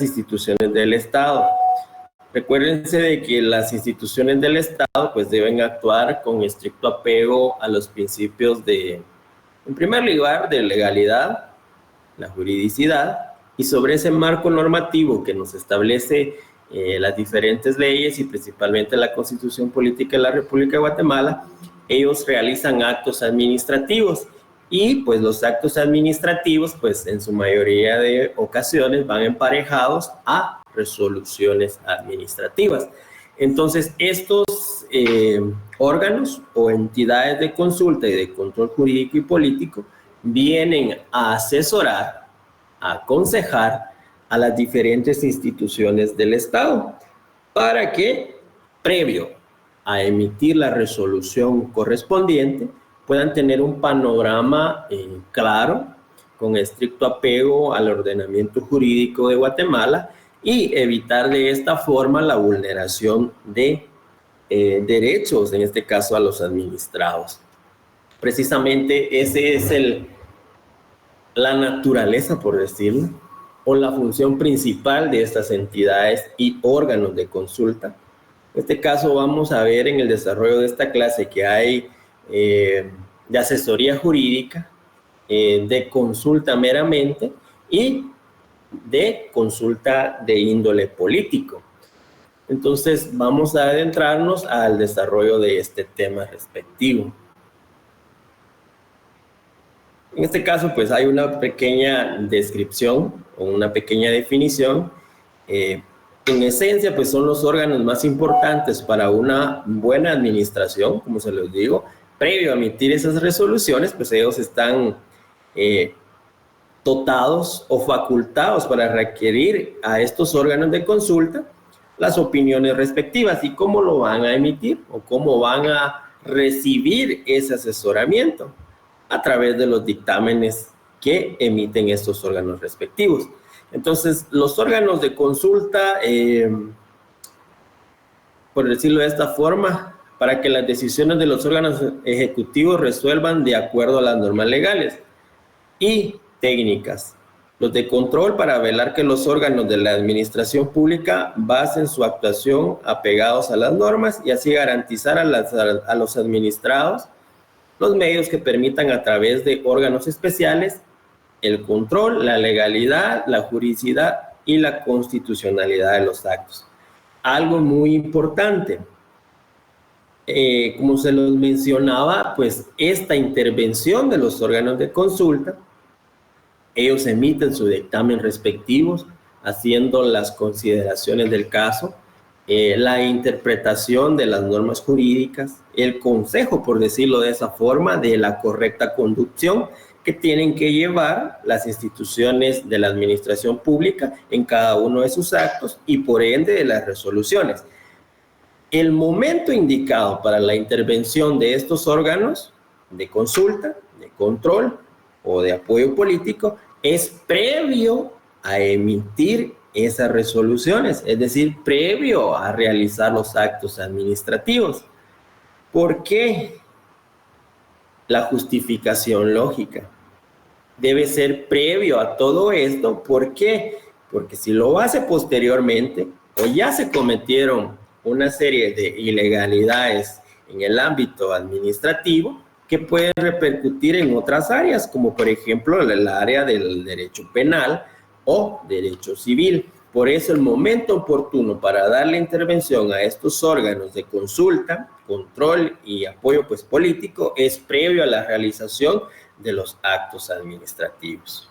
instituciones del Estado. Recuérdense de que las instituciones del Estado pues deben actuar con estricto apego a los principios de, en primer lugar, de legalidad, la juridicidad, y sobre ese marco normativo que nos establece las diferentes leyes y principalmente la Constitución Política de la República de Guatemala, ellos realizan actos administrativos. Y pues los actos administrativos, pues en su mayoría de ocasiones van emparejados a resoluciones administrativas. Entonces, estos órganos o entidades de consulta y de control jurídico y político vienen a asesorar, a aconsejar a las diferentes instituciones del Estado para que, previo a emitir la resolución correspondiente, puedan tener un panorama claro, con estricto apego al ordenamiento jurídico de Guatemala y evitar de esta forma la vulneración de derechos, en este caso a los administrados. Precisamente ese es la naturaleza, por decirlo, o la función principal de estas entidades y órganos de consulta. En este caso vamos a ver en el desarrollo de esta clase que hay de asesoría jurídica, de consulta meramente y de consulta de índole político. Entonces vamos a adentrarnos al desarrollo de este tema respectivo. En este caso pues hay una pequeña descripción o una pequeña definición. En esencia pues son los órganos más importantes para una buena administración, como se los digo. Previo a emitir esas resoluciones, pues ellos están dotados o facultados para requerir a estos órganos de consulta las opiniones respectivas y cómo lo van a emitir o cómo van a recibir ese asesoramiento a través de los dictámenes que emiten estos órganos respectivos. Entonces, los órganos de consulta, por decirlo de esta forma, para que las decisiones de los órganos ejecutivos resuelvan de acuerdo a las normas legales y técnicas. Los de control para velar que los órganos de la administración pública basen su actuación apegados a las normas y así garantizar a los administrados los medios que permitan a través de órganos especiales el control, la legalidad, la juridicidad y la constitucionalidad de los actos. Algo muy importante. Como se los mencionaba, pues esta intervención de los órganos de consulta, ellos emiten su dictamen respectivos, haciendo las consideraciones del caso, la interpretación de las normas jurídicas, el consejo, por decirlo de esa forma, de la correcta conducción que tienen que llevar las instituciones de la administración pública en cada uno de sus actos y por ende de las resoluciones. El momento indicado para la intervención de estos órganos de consulta, de control o de apoyo político es previo a emitir esas resoluciones, es decir, previo a realizar los actos administrativos. ¿Por qué? La justificación lógica debe ser previo a todo esto. ¿Por qué? Porque si lo hace posteriormente o ya se cometieron una serie de ilegalidades en el ámbito administrativo que pueden repercutir en otras áreas, como por ejemplo el área del derecho penal o derecho civil. Por eso el momento oportuno para darle intervención a estos órganos de consulta, control y apoyo pues, político es previo a la realización de los actos administrativos.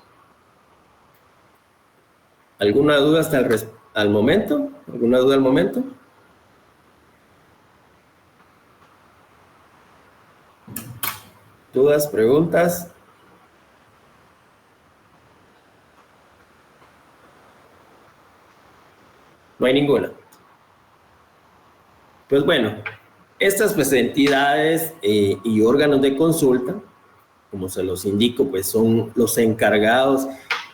¿Alguna duda hasta al momento? ¿Alguna duda al momento? ¿Dudas, preguntas? No hay ninguna. Pues bueno, estas pues, entidades y órganos de consulta, como se los indico, pues son los encargados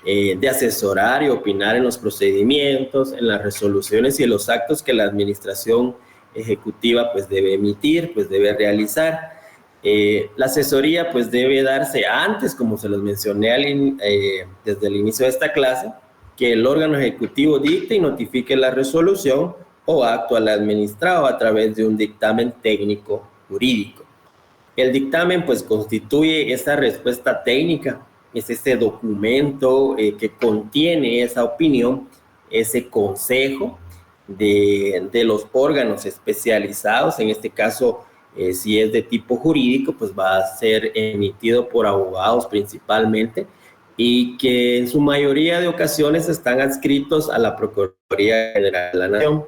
de asesorar y opinar en los procedimientos, en las resoluciones y en los actos que la administración ejecutiva pues debe emitir, pues debe realizar. La asesoría pues debe darse antes, como se los mencioné desde el inicio de esta clase, que el órgano ejecutivo dicte y notifique la resolución o acto al administrado a través de un dictamen técnico jurídico. El dictamen pues constituye esa respuesta técnica, es ese documento que contiene esa opinión, ese consejo de los órganos especializados. En este caso, si es de tipo jurídico, pues va a ser emitido por abogados principalmente, y que en su mayoría de ocasiones están adscritos a la Procuraduría General de la Nación.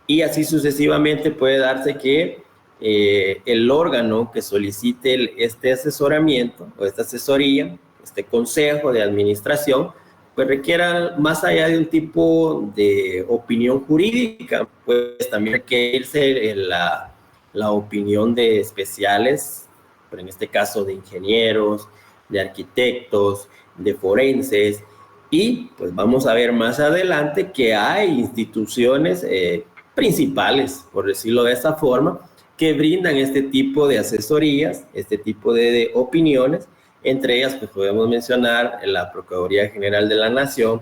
Y así sucesivamente puede darse que el órgano que solicite este asesoramiento o esta asesoría, este consejo de administración, pues requiera más allá de un tipo de opinión jurídica, pues también requiere irse la opinión de especiales, pero en este caso de ingenieros, de arquitectos, de forenses, y pues vamos a ver más adelante que hay instituciones principales, por decirlo de esa forma, que brindan este tipo de asesorías, este tipo de opiniones. Entre ellas pues podemos mencionar la Procuraduría General de la Nación,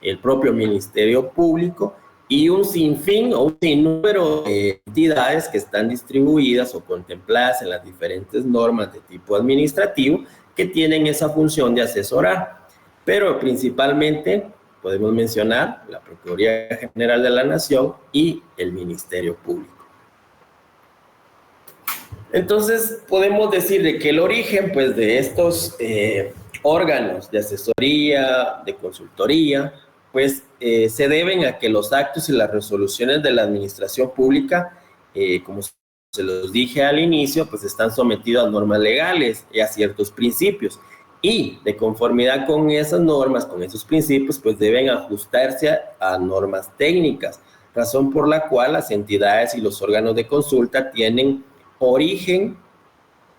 el propio Ministerio Público y un sinfín o un sinnúmero de entidades que están distribuidas o contempladas en las diferentes normas de tipo administrativo que tienen esa función de asesorar. Pero principalmente podemos mencionar la Procuraduría General de la Nación y el Ministerio Público. Entonces, podemos decir de que el origen pues, de estos órganos de asesoría, de consultoría, pues se deben a que los actos y las resoluciones de la administración pública, como se los dije al inicio, pues están sometidos a normas legales y a ciertos principios. Y de conformidad con esas normas, con esos principios, pues deben ajustarse a normas técnicas, razón por la cual las entidades y los órganos de consulta tienen origen,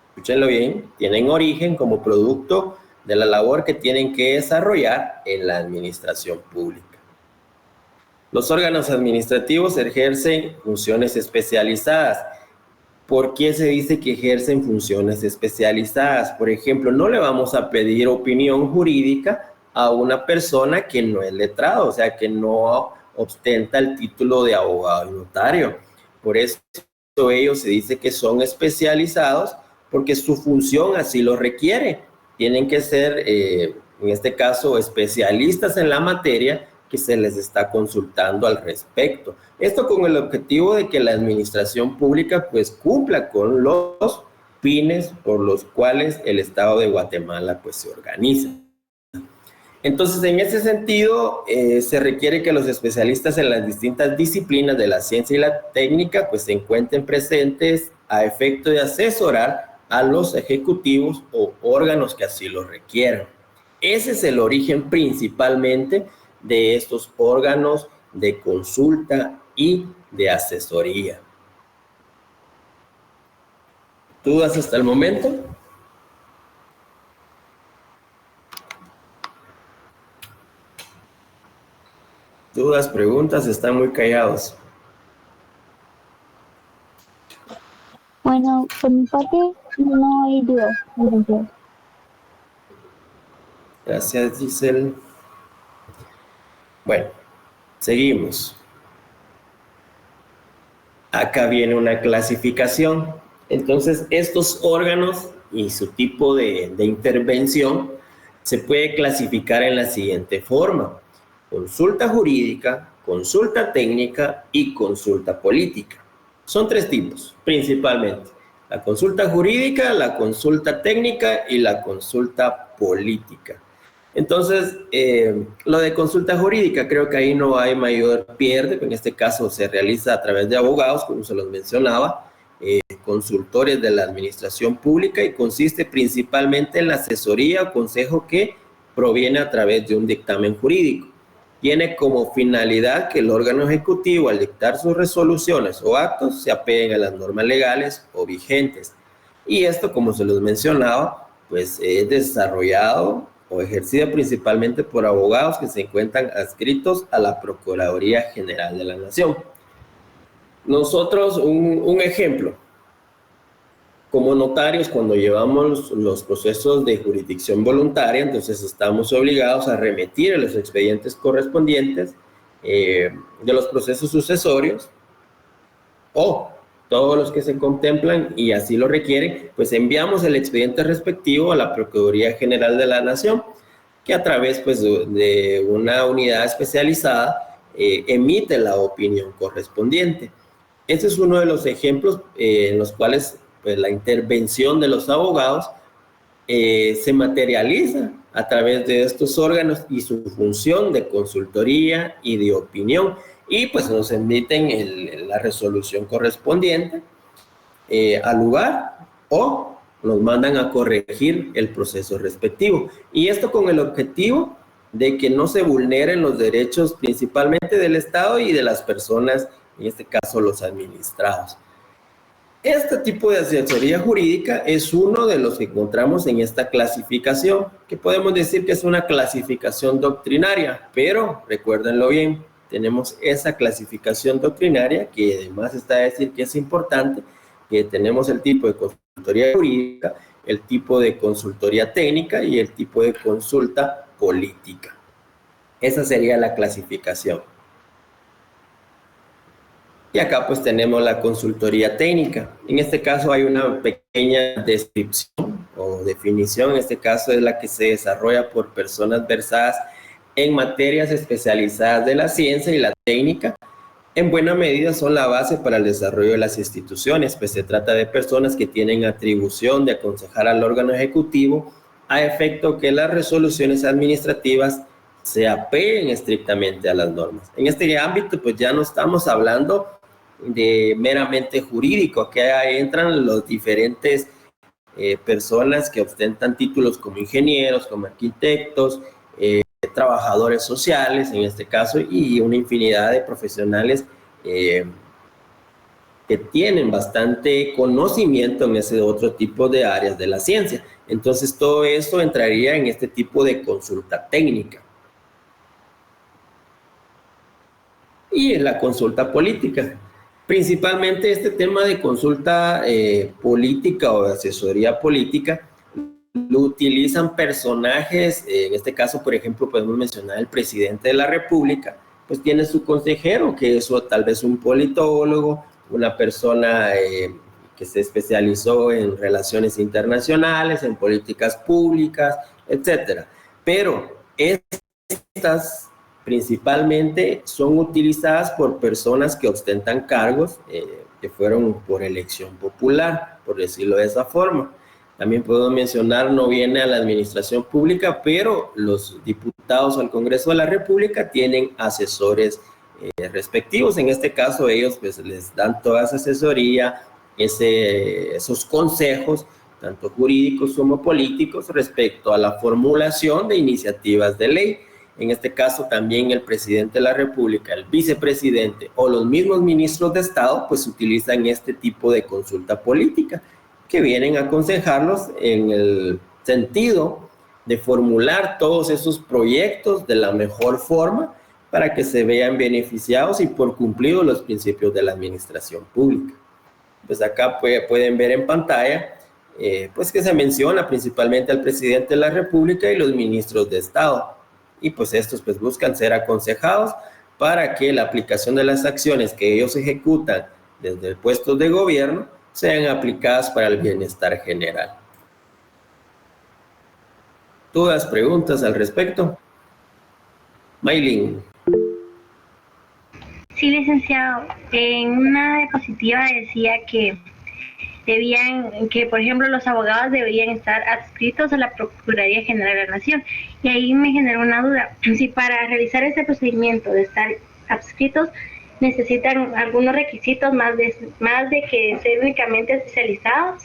escúchenlo bien, tienen origen como producto de la labor que tienen que desarrollar en la administración pública. Los órganos administrativos ejercen funciones especializadas. ¿Por qué se dice que ejercen funciones especializadas? Por ejemplo, no le vamos a pedir opinión jurídica a una persona que no es letrado, o sea, que no ostenta el título de abogado y notario. Por eso ellos se dice que son especializados porque su función así lo requiere. Tienen que ser, en este caso, especialistas en la materia que se les está consultando al respecto. Esto con el objetivo de que la administración pública pues cumpla con los fines por los cuales el Estado de Guatemala pues se organiza. Entonces, en ese sentido, se requiere que los especialistas en las distintas disciplinas de la ciencia y la técnica pues se encuentren presentes a efecto de asesorar a los ejecutivos o órganos que así lo requieran. Ese es el origen principalmente de estos órganos de consulta y de asesoría. ¿Dudas hasta el momento? ¿Dudas, preguntas? Están muy callados. Bueno, por mi parte no hay dudas. Gracias, Giselle. Bueno, seguimos. Acá viene una clasificación. Entonces, estos órganos y su tipo de intervención se puede clasificar en la siguiente forma: consulta jurídica, consulta técnica y consulta política. Son tres tipos, principalmente: la consulta jurídica, la consulta técnica y la consulta política. Entonces, lo de consulta jurídica, creo que ahí no hay mayor pierde. En este caso se realiza a través de abogados, como se los mencionaba, consultores de la administración pública, y consiste principalmente en la asesoría o consejo que proviene a través de un dictamen jurídico. Tiene como finalidad que el órgano ejecutivo, al dictar sus resoluciones o actos, se apeguen a las normas legales o vigentes. Y esto, como se los mencionaba, pues es desarrollado o ejercida principalmente por abogados que se encuentran adscritos a la Procuraduría General de la Nación. Nosotros, un ejemplo. Como notarios, cuando llevamos los procesos de jurisdicción voluntaria, entonces estamos obligados a remitir los expedientes correspondientes de los procesos sucesorios o todos los que se contemplan y así lo requieren, pues enviamos el expediente respectivo a la Procuraduría General de la Nación, que a través pues, de una unidad especializada emite la opinión correspondiente. Este es uno de los ejemplos en los cuales pues, la intervención de los abogados se materializa a través de estos órganos y su función de consultoría y de opinión, y pues nos emiten la resolución correspondiente al lugar o nos mandan a corregir el proceso respectivo. Y esto con el objetivo de que no se vulneren los derechos principalmente del Estado y de las personas, en este caso los administrados. Este tipo de asesoría jurídica es uno de los que encontramos en esta clasificación, que podemos decir que es una clasificación doctrinaria, pero recuérdenlo bien, tenemos esa clasificación doctrinaria que además está a decir que es importante, que tenemos el tipo de consultoría jurídica, el tipo de consultoría técnica y el tipo de consulta política. Esa sería la clasificación. Y acá pues tenemos la consultoría técnica. En este caso hay una pequeña descripción o definición. En este caso es la que se desarrolla por personas versadas en materias especializadas de la ciencia y la técnica. En buena medida son la base para el desarrollo de las instituciones, pues se trata de personas que tienen atribución de aconsejar al órgano ejecutivo a efecto que las resoluciones administrativas se apeguen estrictamente a las normas. En este ámbito pues ya no estamos hablando de meramente jurídico, aquí entran los diferentes personas que ostentan títulos como ingenieros, como arquitectos, trabajadores sociales en este caso, y una infinidad de profesionales que tienen bastante conocimiento en ese otro tipo de áreas de la ciencia. Entonces todo esto entraría en este tipo de consulta técnica. Y en la consulta política. Principalmente este tema de consulta política o de asesoría política lo utilizan personajes, en este caso, por ejemplo, podemos mencionar el presidente de la República, pues tiene su consejero, que es tal vez un politólogo, una persona que se especializó en relaciones internacionales, en políticas públicas, etcétera. Pero estas principalmente son utilizadas por personas que ostentan cargos que fueron por elección popular, por decirlo de esa forma. También puedo mencionar, no viene a la administración pública, pero los diputados al Congreso de la República tienen asesores respectivos. En este caso, ellos pues, les dan toda esa asesoría, esos consejos, tanto jurídicos como políticos, respecto a la formulación de iniciativas de ley. En este caso también el presidente de la República, el vicepresidente o los mismos ministros de Estado, pues utilizan este tipo de consulta política, que vienen a aconsejarlos en el sentido de formular todos esos proyectos de la mejor forma para que se vean beneficiados y por cumplidos los principios de la administración pública. Pues acá pueden ver en pantalla pues que se menciona principalmente al presidente de la República y los ministros de Estado. Y pues estos pues buscan ser aconsejados para que la aplicación de las acciones que ellos ejecutan desde el puesto de gobierno sean aplicadas para el bienestar general. ¿Dudas, preguntas al respecto? Maylin. Sí, licenciado. En una diapositiva decía que por ejemplo, los abogados deberían estar adscritos a la Procuraduría General de la Nación. Y ahí me generó una duda. Si para realizar ese procedimiento de estar adscritos necesitan algunos requisitos más de que ser únicamente especializados.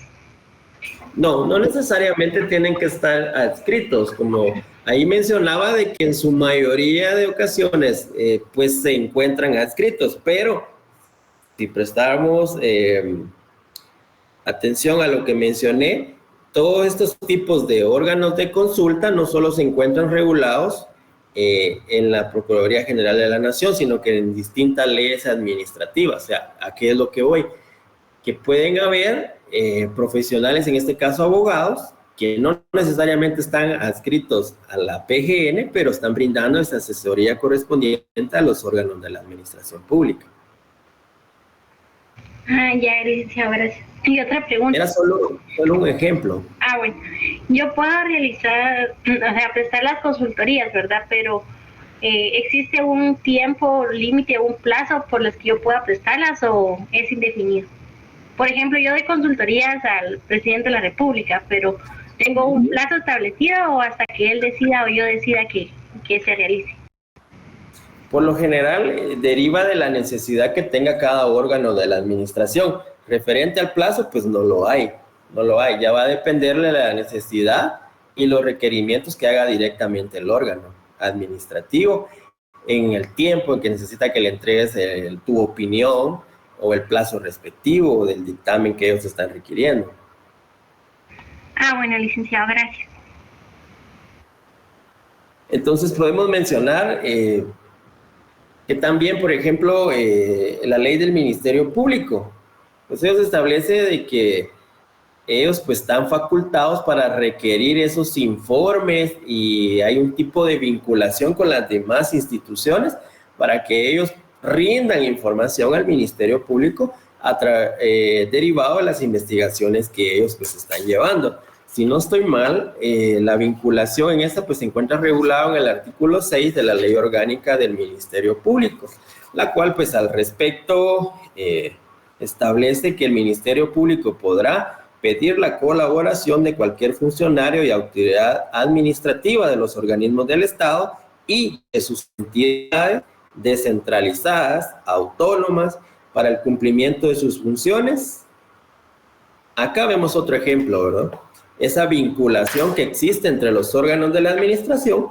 No, no necesariamente tienen que estar adscritos, como ahí mencionaba de que en su mayoría de ocasiones pues se encuentran adscritos, pero si prestamos atención a lo que mencioné, todos estos tipos de órganos de consulta no solo se encuentran regulados en la Procuraduría General de la Nación, sino que en distintas leyes administrativas. O sea, ¿a qué es lo que voy? que pueden haber profesionales, en este caso abogados, que no necesariamente están adscritos a la PGN, pero están brindando esa asesoría correspondiente a los órganos de la administración pública. Ya, licenciado, gracias. Y otra pregunta. Era solo un ejemplo. Bueno, yo puedo realizar, o sea, prestar las consultorías, ¿verdad? Pero ¿existe un tiempo límite, un plazo por los que yo pueda prestarlas o es indefinido? Por ejemplo, yo doy consultorías al presidente de la República, pero ¿tengo un plazo establecido o hasta que él decida o yo decida que se realice? Por lo general, deriva de la necesidad que tenga cada órgano de la administración. Referente al plazo, pues no lo hay. Ya va a depender de la necesidad y los requerimientos que haga directamente el órgano administrativo en el tiempo en que necesita que le entregues tu opinión o el plazo respectivo del dictamen que ellos están requiriendo. Bueno, licenciado, gracias. Entonces podemos mencionar que también, por ejemplo, la ley del Ministerio Público, pues ellos establece de que ellos pues están facultados para requerir esos informes y hay un tipo de vinculación con las demás instituciones para que ellos rindan información al Ministerio Público derivado de las investigaciones que ellos pues están llevando. Si no estoy mal, la vinculación en esta pues se encuentra regulado en el artículo 6 de la Ley Orgánica del Ministerio Público, la cual pues al respecto establece que el Ministerio Público podrá pedir la colaboración de cualquier funcionario y autoridad administrativa de los organismos del Estado y de sus entidades descentralizadas, autónomas, para el cumplimiento de sus funciones. Acá vemos otro ejemplo, ¿verdad? Esa vinculación que existe entre los órganos de la administración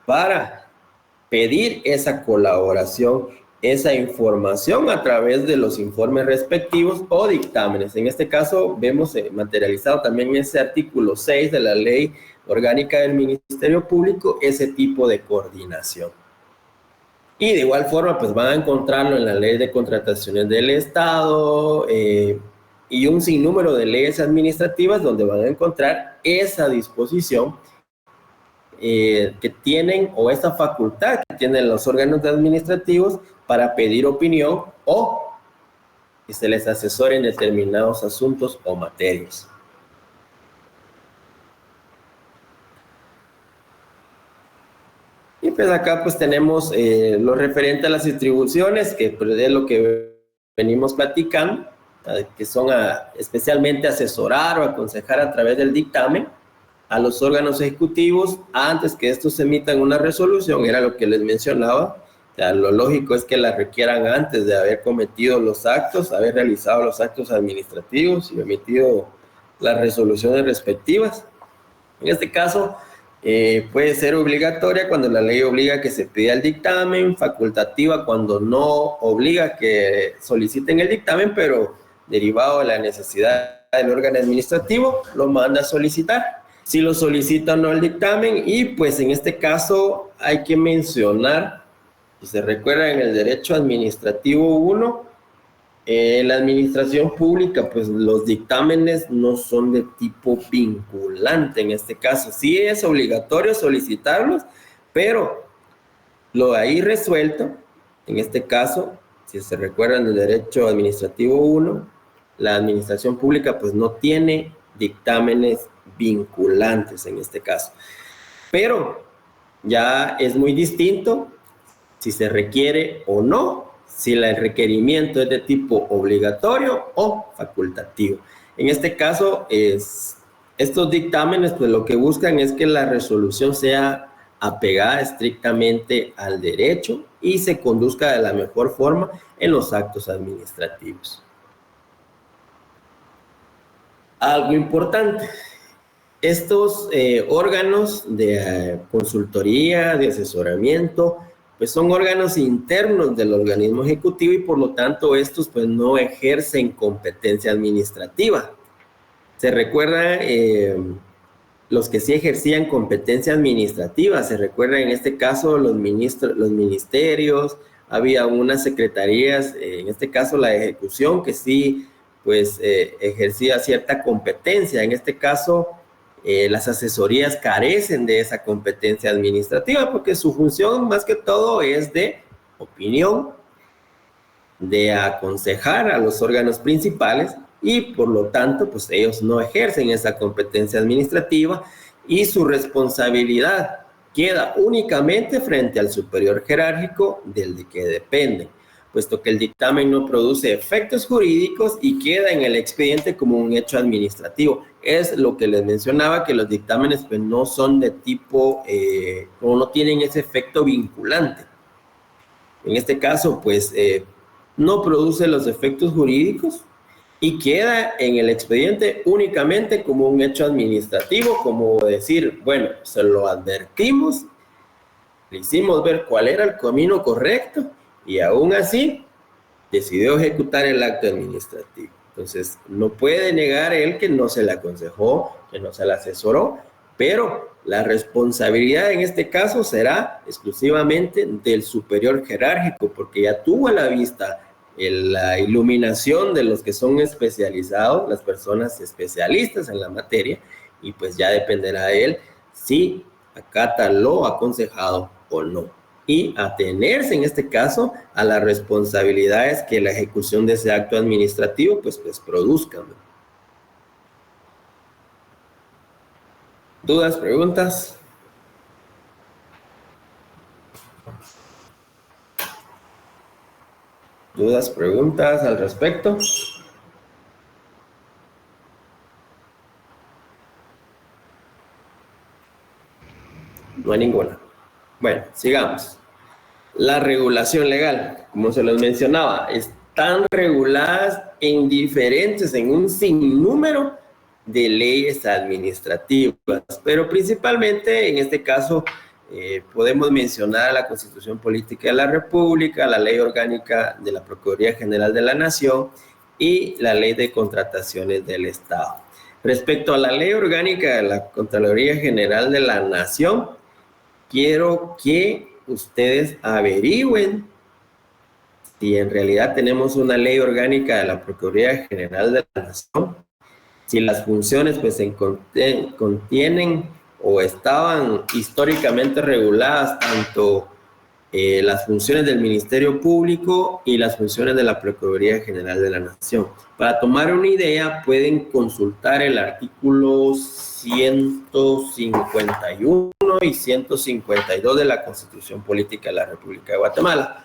para pedir esa colaboración, esa información a través de los informes respectivos o dictámenes. En este caso vemos materializado también ese artículo 6 de la Ley Orgánica del Ministerio Público, ese tipo de coordinación. Y de igual forma pues van a encontrarlo en la Ley de Contrataciones del Estado y un sinnúmero de leyes administrativas donde van a encontrar esa disposición que tienen o esa facultad que tienen los órganos administrativos para pedir opinión o que se les asesore en determinados asuntos o materias. Y pues acá pues tenemos lo referente a las distribuciones, que pues es lo que venimos platicando, que son especialmente asesorar o aconsejar a través del dictamen a los órganos ejecutivos antes que estos emitan una resolución. Era lo que les mencionaba. O sea, lo lógico es que la requieran antes de haber cometido los actos, haber realizado los actos administrativos y emitido las resoluciones respectivas. En este caso, puede ser obligatoria cuando la ley obliga que se pida el dictamen, facultativa cuando no obliga que soliciten el dictamen, pero derivado de la necesidad del órgano administrativo, lo manda a solicitar. Si lo solicita o no el dictamen, y pues en este caso hay que mencionar, si se recuerda en el derecho administrativo 1, la administración pública, pues los dictámenes no son de tipo vinculante en este caso. Sí es obligatorio solicitarlos, pero lo ahí resuelto, en este caso, si se recuerda en el derecho administrativo 1, la administración pública pues no tiene dictámenes vinculantes en este caso. Pero ya es muy distinto si se requiere o no, si el requerimiento es de tipo obligatorio o facultativo. En este caso, estos dictámenes pues lo que buscan es que la resolución sea apegada estrictamente al derecho y se conduzca de la mejor forma en los actos administrativos. Algo importante, estos órganos de consultoría, de asesoramiento, pues son órganos internos del organismo ejecutivo y por lo tanto estos pues no ejercen competencia administrativa. Se recuerda los que sí ejercían competencia administrativa, se recuerda en este caso los ministerios, había unas secretarías, en este caso la ejecución, que sí pues ejercía cierta competencia. En este caso, las asesorías carecen de esa competencia administrativa porque su función más que todo es de opinión, de aconsejar a los órganos principales y por lo tanto pues ellos no ejercen esa competencia administrativa y su responsabilidad queda únicamente frente al superior jerárquico del de que dependen, puesto que el dictamen no produce efectos jurídicos y queda en el expediente como un hecho administrativo. Es lo que les mencionaba, que los dictámenes pues no son de tipo, o no tienen ese efecto vinculante. En este caso, pues, no produce los efectos jurídicos y queda en el expediente únicamente como un hecho administrativo, como decir, bueno, se lo advertimos, le hicimos ver cuál era el camino correcto y aún así decidió ejecutar el acto administrativo. Entonces, no puede negar él que no se le aconsejó, que no se le asesoró, pero la responsabilidad en este caso será exclusivamente del superior jerárquico, porque ya tuvo a la vista la iluminación de los que son especializados, las personas especialistas en la materia, y pues ya dependerá de él si acata lo aconsejado o no. Y atenerse en este caso a las responsabilidades que la ejecución de ese acto administrativo pues produzca. ¿Dudas, preguntas? ¿Dudas, preguntas al respecto? No hay ninguna. Bueno, sigamos. La regulación legal, como se los mencionaba, están reguladas en un sinnúmero de leyes administrativas, pero principalmente en este caso podemos mencionar la Constitución Política de la República, la Ley Orgánica de la Procuraduría General de la Nación y la Ley de Contrataciones del Estado. Respecto a la Ley Orgánica de la Contraloría General de la Nación, quiero que ustedes averigüen si en realidad tenemos una ley orgánica de la Procuraduría General de la Nación, si las funciones pues contienen o estaban históricamente reguladas tanto las funciones del Ministerio Público y las funciones de la Procuraduría General de la Nación. Para tomar una idea, pueden consultar el artículo 151 y 152 de la Constitución Política de la República de Guatemala.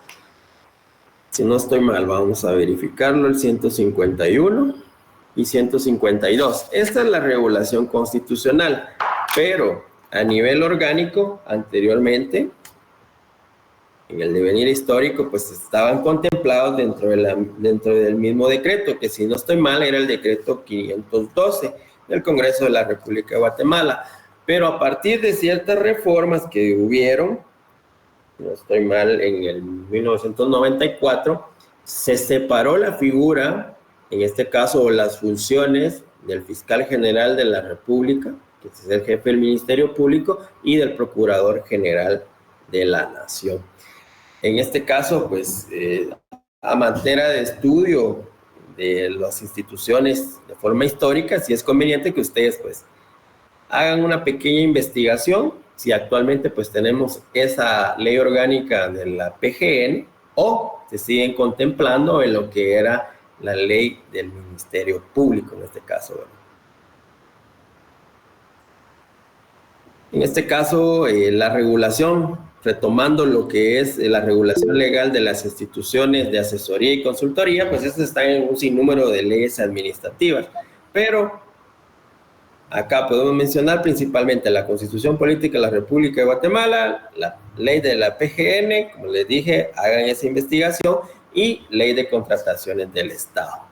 Si no estoy mal, vamos a verificarlo, el 151 y 152. Esta es la regulación constitucional, pero a nivel orgánico, anteriormente, en el devenir histórico, pues estaban contemplados dentro del mismo decreto, que si no estoy mal era el decreto 512 del Congreso de la República de Guatemala. Pero a partir de ciertas reformas que hubieron, no estoy mal, en el 1994, se separó la figura, en este caso las funciones del fiscal general de la República, que es el jefe del Ministerio Público, y del Procurador General de la Nación. En este caso, pues, a manera de estudio de las instituciones de forma histórica, sí es conveniente que ustedes, pues, hagan una pequeña investigación si actualmente, pues, tenemos esa ley orgánica de la PGN o se siguen contemplando en lo que era la ley del Ministerio Público, en este caso, ¿verdad? En este caso, la regulación, retomando lo que es la regulación legal de las instituciones de asesoría y consultoría, pues estas están en un sinnúmero de leyes administrativas. Pero acá podemos mencionar principalmente la Constitución Política de la República de Guatemala, la ley de la PGN, como les dije, hagan esa investigación, y ley de contrataciones del Estado.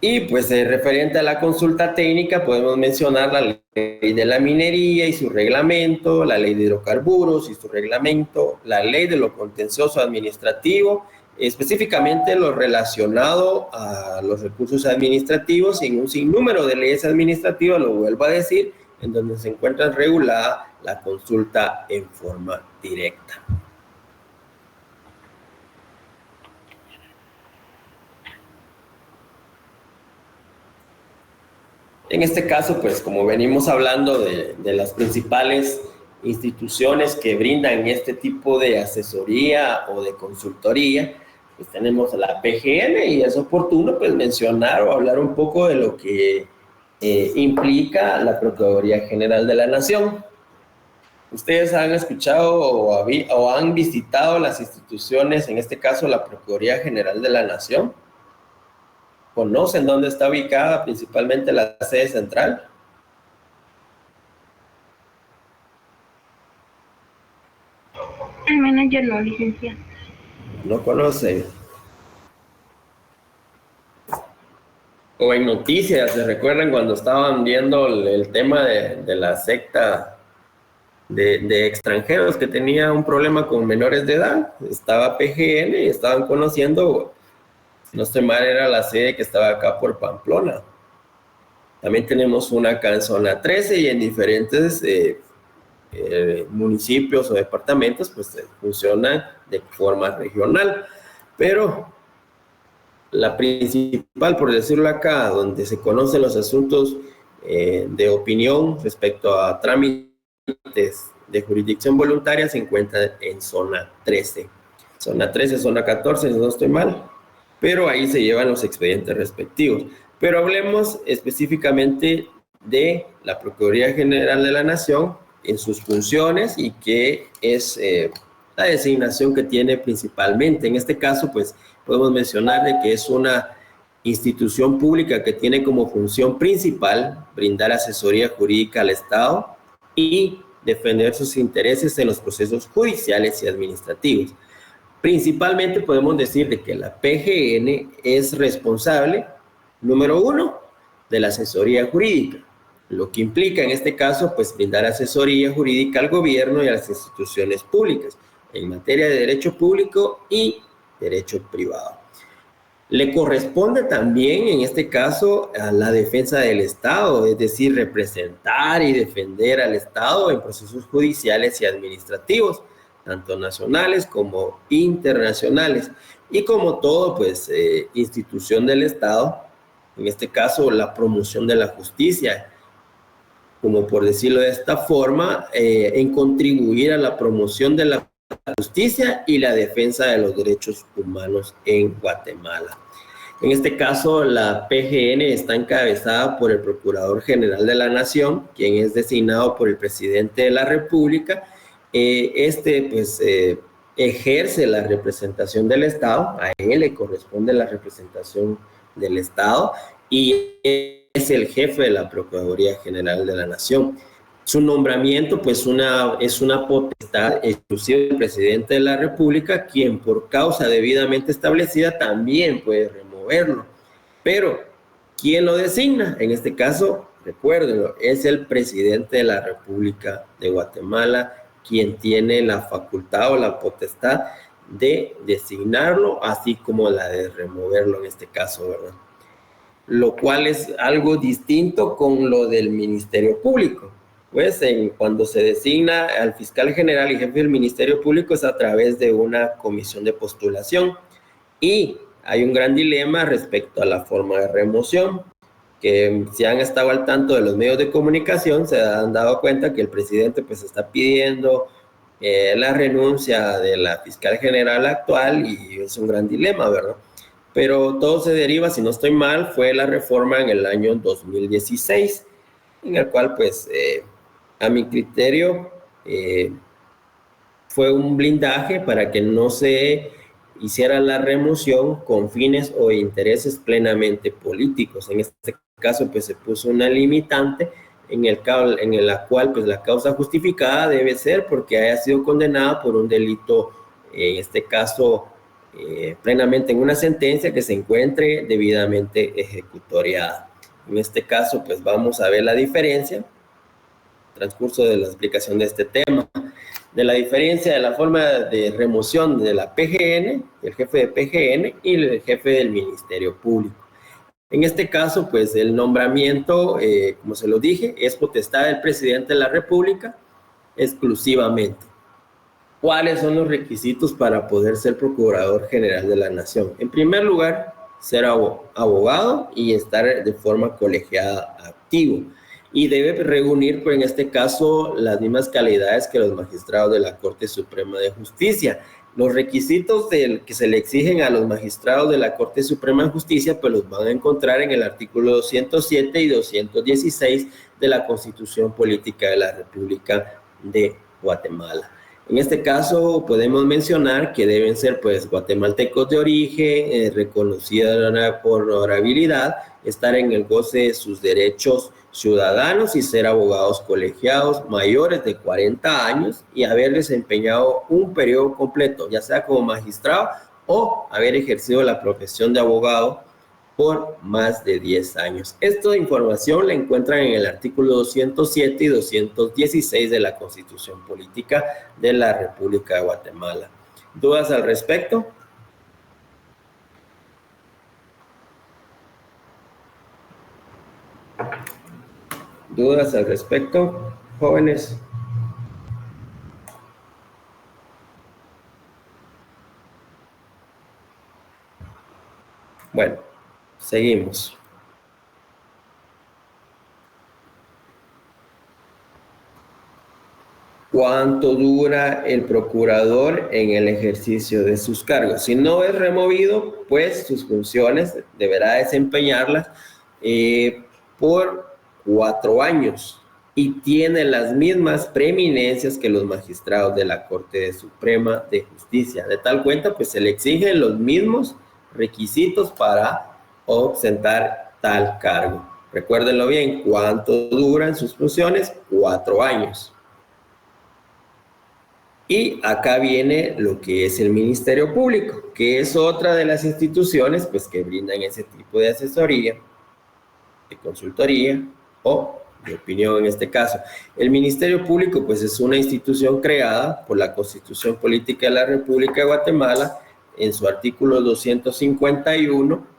Y pues referente a la consulta técnica podemos mencionar la ley de la minería y su reglamento, la ley de hidrocarburos y su reglamento, la ley de lo contencioso administrativo, específicamente lo relacionado a los recursos administrativos y en un sinnúmero de leyes administrativas, lo vuelvo a decir, en donde se encuentra regulada la consulta en forma directa. En este caso, pues como venimos hablando de las principales instituciones que brindan este tipo de asesoría o de consultoría, pues tenemos la PGN y es oportuno pues mencionar o hablar un poco de lo que implica la Procuraduría General de la Nación. ¿Ustedes han escuchado o han visitado las instituciones, en este caso la Procuraduría General de la Nación? ¿Conocen dónde está ubicada principalmente la sede central? Al menos yo no, licenciado. No conocen. O en noticias, ¿se recuerdan cuando estaban viendo el tema de la secta de extranjeros que tenía un problema con menores de edad? Estaba PGN y estaban conociendo, no estoy mal, era la sede que estaba acá por Pamplona. También tenemos una acá en zona 13 y en diferentes municipios o departamentos, pues funcionan de forma regional. Pero la principal, por decirlo acá, donde se conocen los asuntos de opinión respecto a trámites de jurisdicción voluntaria, se encuentra en zona 13. Zona 13, zona 14, si no estoy mal, pero ahí se llevan los expedientes respectivos. Pero hablemos específicamente de la Procuraduría General de la Nación en sus funciones y qué es la designación que tiene principalmente. En este caso, pues podemos mencionar de que es una institución pública que tiene como función principal brindar asesoría jurídica al Estado y defender sus intereses en los procesos judiciales y administrativos. Principalmente podemos decir de que la PGN es responsable, número 1, de la asesoría jurídica, lo que implica en este caso pues brindar asesoría jurídica al gobierno y a las instituciones públicas en materia de derecho público y derecho privado. Le corresponde también en este caso a la defensa del Estado, es decir, representar y defender al Estado en procesos judiciales y administrativos, tanto nacionales como internacionales. Y como todo, pues, institución del Estado, en este caso la promoción de la justicia, como por decirlo de esta forma, en contribuir a la promoción de la justicia y la defensa de los derechos humanos en Guatemala. En este caso, la PGN está encabezada por el Procurador General de la Nación, quien es designado por el Presidente de la República. Ejerce la representación del Estado, a él le corresponde la representación del Estado y es el jefe de la Procuraduría General de la Nación. Su nombramiento, pues, es una potestad exclusiva del Presidente de la República, quien por causa debidamente establecida también puede removerlo. Pero, ¿quién lo designa? En este caso, recuérdenlo, es el Presidente de la República de Guatemala quien tiene la facultad o la potestad de designarlo, así como la de removerlo en este caso, ¿verdad? Lo cual es algo distinto con lo del Ministerio Público. Pues cuando se designa al fiscal general y jefe del Ministerio Público es a través de una comisión de postulación y hay un gran dilema respecto a la forma de remoción, que si han estado al tanto de los medios de comunicación se han dado cuenta que el presidente pues está pidiendo la renuncia de la fiscal general actual y es un gran dilema, ¿verdad? Pero todo se deriva, si no estoy mal, fue la reforma en el año 2016, en el cual pues a mi criterio fue un blindaje para que no se hiciera la remoción con fines o intereses plenamente políticos. En este caso, pues se puso una limitante en la cual pues la causa justificada debe ser porque haya sido condenada por un delito, en este caso, plenamente en una sentencia que se encuentre debidamente ejecutoriada. En este caso, pues vamos a ver la diferencia, transcurso de la explicación de este tema, de la diferencia de la forma de remoción de la PGN, el jefe de PGN y el jefe del Ministerio Público. En este caso, pues el nombramiento, como se lo dije, es potestad del Presidente de la República exclusivamente. ¿Cuáles son los requisitos para poder ser Procurador General de la Nación? En primer lugar, ser abogado y estar de forma colegiada activo y debe reunir, pues, en este caso, las mismas calidades que los magistrados de la Corte Suprema de Justicia. Los requisitos que se le exigen a los magistrados de la Corte Suprema de Justicia, pues los van a encontrar en el artículo 207 y 216 de la Constitución Política de la República de Guatemala. En este caso podemos mencionar que deben ser, pues, guatemaltecos de origen, reconocida por honorabilidad, estar en el goce de sus derechos ciudadanos y ser abogados colegiados mayores de 40 años y haber desempeñado un periodo completo, ya sea como magistrado o haber ejercido la profesión de abogado por más de 10 años. Esta información la encuentran en el artículo 207 y 216 de la Constitución Política de la República de Guatemala. ¿Dudas al respecto? ¿Dudas al respecto, jóvenes? Bueno, seguimos. ¿Cuánto dura el procurador en el ejercicio de sus cargos? Si no es removido, pues sus funciones deberá desempeñarlas por 4 años y tiene las mismas preeminencias que los magistrados de la Corte Suprema de Justicia. De tal cuenta, pues se le exigen los mismos requisitos para ostentar tal cargo. Recuérdenlo bien, ¿cuánto duran sus funciones? 4 años. Y acá viene lo que es el Ministerio Público, que es otra de las instituciones, pues, que brindan ese tipo de asesoría, de consultoría o de opinión en este caso. El Ministerio Público, pues, es una institución creada por la Constitución Política de la República de Guatemala en su artículo 251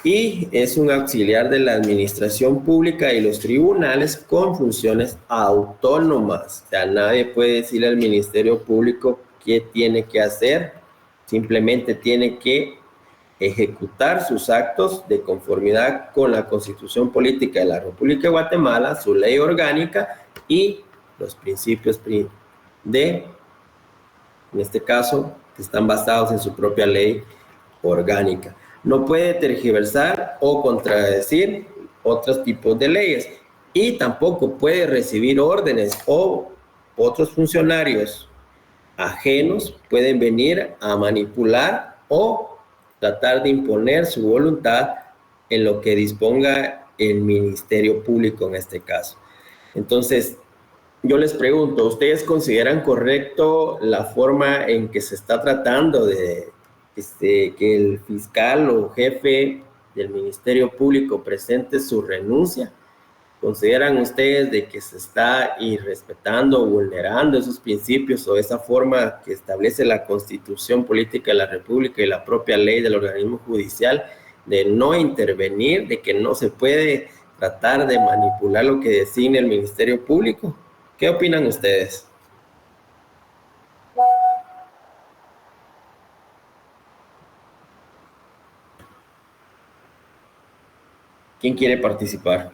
y es un auxiliar de la administración pública y los tribunales con funciones autónomas. O sea, nadie puede decirle al Ministerio Público qué tiene que hacer, simplemente tiene que ejecutar sus actos de conformidad con la Constitución Política de la República de Guatemala, su ley orgánica y los principios en este caso, que están basados en su propia ley orgánica. No puede tergiversar o contradecir otros tipos de leyes y tampoco puede recibir órdenes o otros funcionarios ajenos pueden venir a manipular o tratar de imponer su voluntad en lo que disponga el Ministerio Público en este caso. Entonces, yo les pregunto, ¿ustedes consideran correcto la forma en que se está tratando de que el fiscal o jefe del Ministerio Público presente su renuncia? ¿Consideran ustedes de que se está irrespetando o vulnerando esos principios o esa forma que establece la Constitución Política de la República y la propia ley del organismo judicial de no intervenir, de que no se puede tratar de manipular lo que designe el Ministerio Público? ¿Qué opinan ustedes? ¿Quién quiere participar?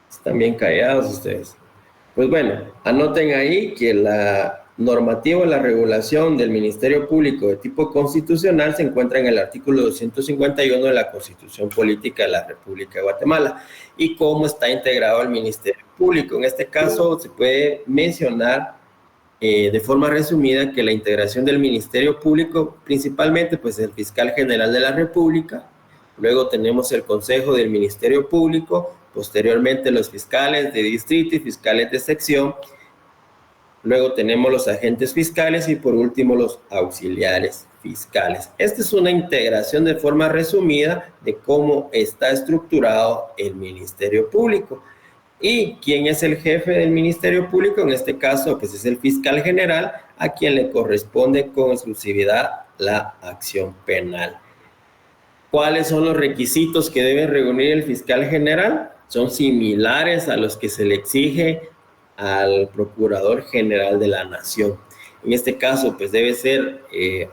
Están bien callados ustedes. Pues bueno, anoten ahí que la normativa o la regulación del Ministerio Público de tipo constitucional se encuentra en el artículo 251 de la Constitución Política de la República de Guatemala. ¿Y cómo está integrado el Ministerio Público? En este caso se puede mencionar de forma resumida que la integración del Ministerio Público, principalmente pues el Fiscal General de la República, luego tenemos el Consejo del Ministerio Público, posteriormente los fiscales de distrito y fiscales de sección, luego tenemos los agentes fiscales y por último los auxiliares fiscales. Esta es una integración de forma resumida de cómo está estructurado el Ministerio Público. ¿Y quién es el jefe del Ministerio Público? En este caso, pues es el fiscal general, a quien le corresponde con exclusividad la acción penal. ¿Cuáles son los requisitos que debe reunir el fiscal general? Son similares a los que se le exige al Procurador General de la Nación. En este caso, pues debe ser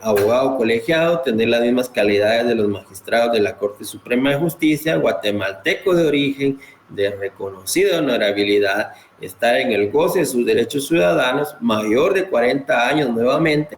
abogado colegiado, tener las mismas calidades de los magistrados de la Corte Suprema de Justicia, guatemalteco de origen, de reconocida honorabilidad, estar en el goce de sus derechos ciudadanos, mayor de 40 años nuevamente,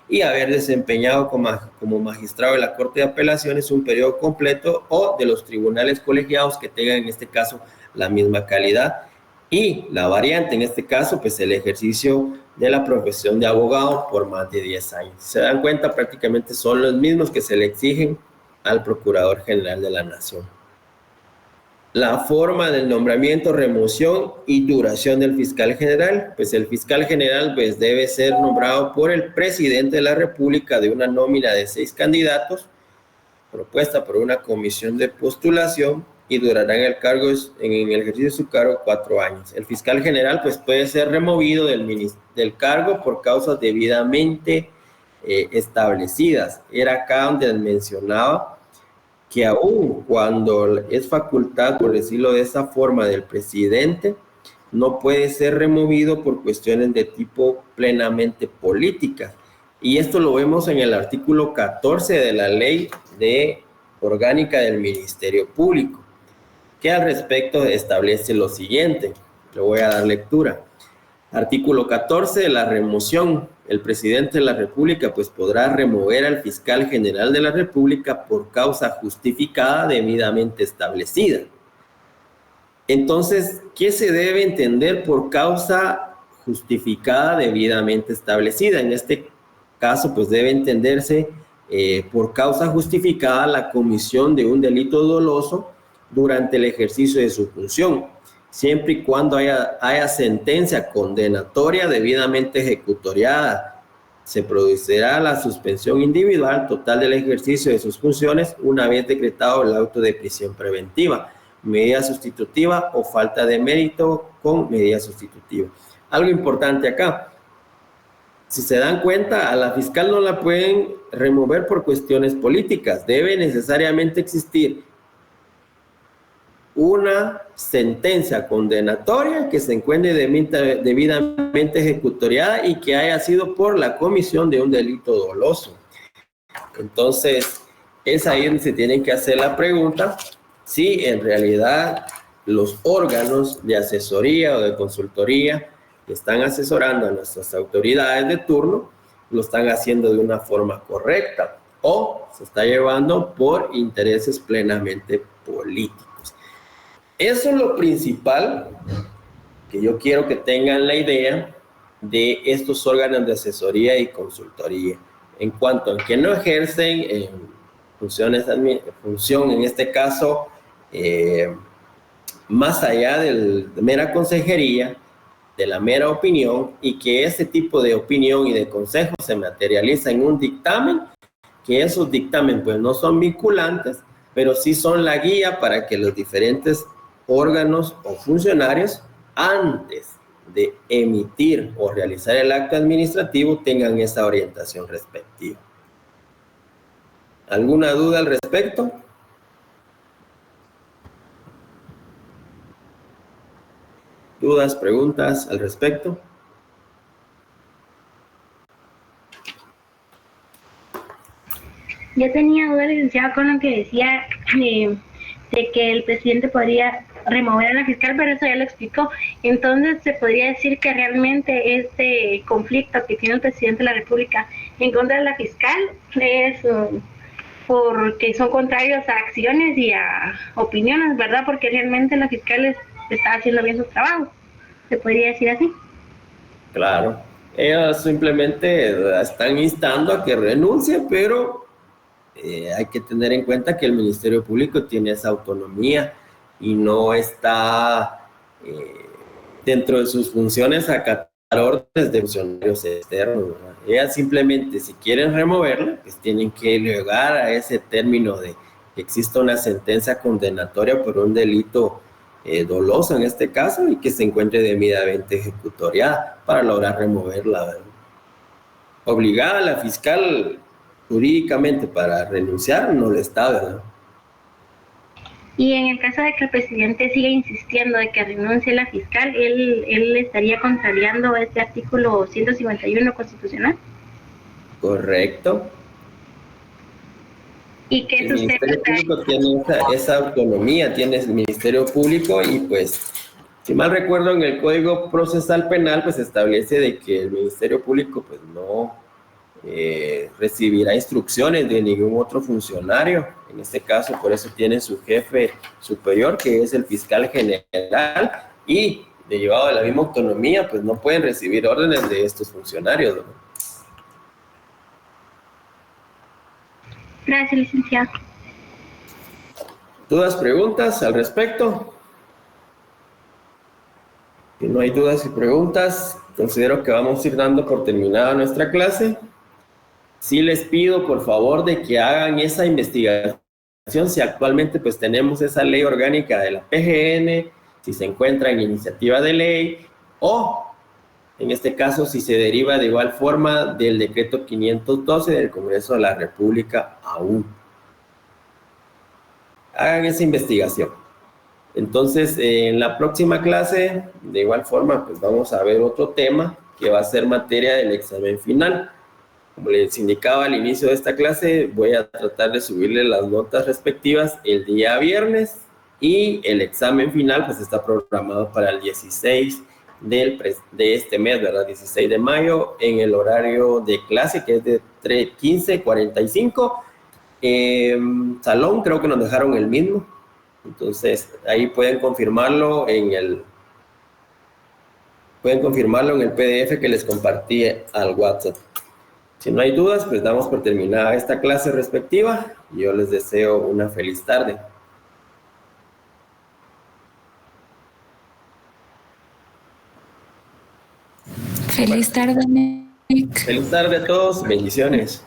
y haber desempeñado como magistrado de la Corte de Apelaciones un periodo completo o de los tribunales colegiados que tengan en este caso la misma calidad. Y la variante en este caso, pues el ejercicio de la profesión de abogado por más de 10 años. Se dan cuenta, prácticamente son los mismos que se le exigen al Procurador General de la Nación. La forma del nombramiento, remoción y duración del fiscal general. Pues el fiscal general pues, debe ser nombrado por el presidente de la República de una nómina de 6 candidatos, propuesta por una comisión de postulación, y durará en el cargo, en el ejercicio de su cargo 4 años. El fiscal general pues, puede ser removido del cargo por causas debidamente establecidas. Era acá donde mencionaba que aún cuando es facultad, por decirlo de esa forma, del presidente, no puede ser removido por cuestiones de tipo plenamente políticas. Y esto lo vemos en el artículo 14 de la Ley Orgánica del Ministerio Público, que al respecto establece lo siguiente. Le voy a dar lectura. Artículo 14 de la remoción. El presidente de la República pues podrá remover al fiscal general de la República por causa justificada debidamente establecida. Entonces, ¿qué se debe entender por causa justificada debidamente establecida? En este caso pues debe entenderse por causa justificada la comisión de un delito doloso durante el ejercicio de su función, siempre y cuando haya sentencia condenatoria debidamente ejecutoriada. Se producirá la suspensión individual total del ejercicio de sus funciones una vez decretado el auto de prisión preventiva, medida sustitutiva o falta de mérito con medida sustitutiva. Algo importante acá. Si se dan cuenta, a la fiscal no la pueden remover por cuestiones políticas. Debe necesariamente existir una sentencia condenatoria que se encuentre debidamente ejecutoriada y que haya sido por la comisión de un delito doloso. Entonces, es ahí donde se tiene que hacer la pregunta si en realidad los órganos de asesoría o de consultoría que están asesorando a nuestras autoridades de turno lo están haciendo de una forma correcta o se está llevando por intereses plenamente políticos. Eso es lo principal que yo quiero que tengan la idea de estos órganos de asesoría y consultoría. En cuanto a que no ejercen función en este caso, más allá de mera consejería, de la mera opinión, y que ese tipo de opinión y de consejo se materializa en un dictamen, que esos dictámenes pues no son vinculantes, pero sí son la guía para que los diferentes órganos o funcionarios, antes de emitir o realizar el acto administrativo, tengan esa orientación respectiva. ¿Alguna duda al respecto? ¿Dudas, preguntas al respecto? Yo tenía duda, licenciado, con lo que decía de que el presidente podría remover a la fiscal, pero eso ya lo explicó. Entonces, ¿se podría decir que realmente este conflicto que tiene el presidente de la República en contra de la fiscal es porque son contrarios a acciones y a opiniones, ¿verdad? Porque realmente la fiscal está haciendo bien su trabajo. ¿Se podría decir así? Claro. Ellos simplemente están instando a que renuncie, pero hay que tener en cuenta que el Ministerio Público tiene esa autonomía y no está dentro de sus funciones acatar órdenes de funcionarios externos, ¿verdad? Ellas simplemente, si quieren removerla, pues tienen que llegar a ese término de que exista una sentencia condenatoria por un delito doloso en este caso y que se encuentre debidamente ejecutoriada para lograr removerla, ¿verdad? Obligada a la fiscal jurídicamente para renunciar no le está, ¿verdad? Y en el caso de que el presidente siga insistiendo de que renuncie la fiscal, él estaría contrariando este artículo 151 constitucional. Correcto. ¿Y qué El sucede? Ministerio Público tiene esa autonomía, tiene el Ministerio Público y pues, si mal recuerdo, en el Código Procesal Penal pues establece de que el Ministerio Público pues no recibirá instrucciones de ningún otro funcionario. En este caso, por eso tiene su jefe superior, que es el fiscal general, y derivado de la misma autonomía, pues no pueden recibir órdenes de estos funcionarios, ¿no? Gracias, licenciado. ¿Dudas, preguntas al respecto? Si no hay dudas y preguntas, considero que vamos a ir dando por terminada nuestra clase. Sí les pido, por favor, de que hagan esa investigación. Si actualmente pues tenemos esa ley orgánica de la PGN, si se encuentra en iniciativa de ley o, en este caso, si se deriva de igual forma del decreto 512 del Congreso de la República aún. Hagan esa investigación. Entonces, en la próxima clase, de igual forma, pues vamos a ver otro tema que va a ser materia del examen final. Como les indicaba al inicio de esta clase, voy a tratar de subirle las notas respectivas el día viernes y el examen final pues está programado para el 16 de este mes, ¿verdad? 16 de mayo en el horario de clase que es de 15:45. Salón creo que nos dejaron el mismo, entonces ahí pueden confirmarlo en el PDF que les compartí al WhatsApp. Si no hay dudas, pues damos por terminada esta clase respectiva. Yo les deseo una feliz tarde. Feliz tarde, Nick. Feliz tarde a todos. Bendiciones.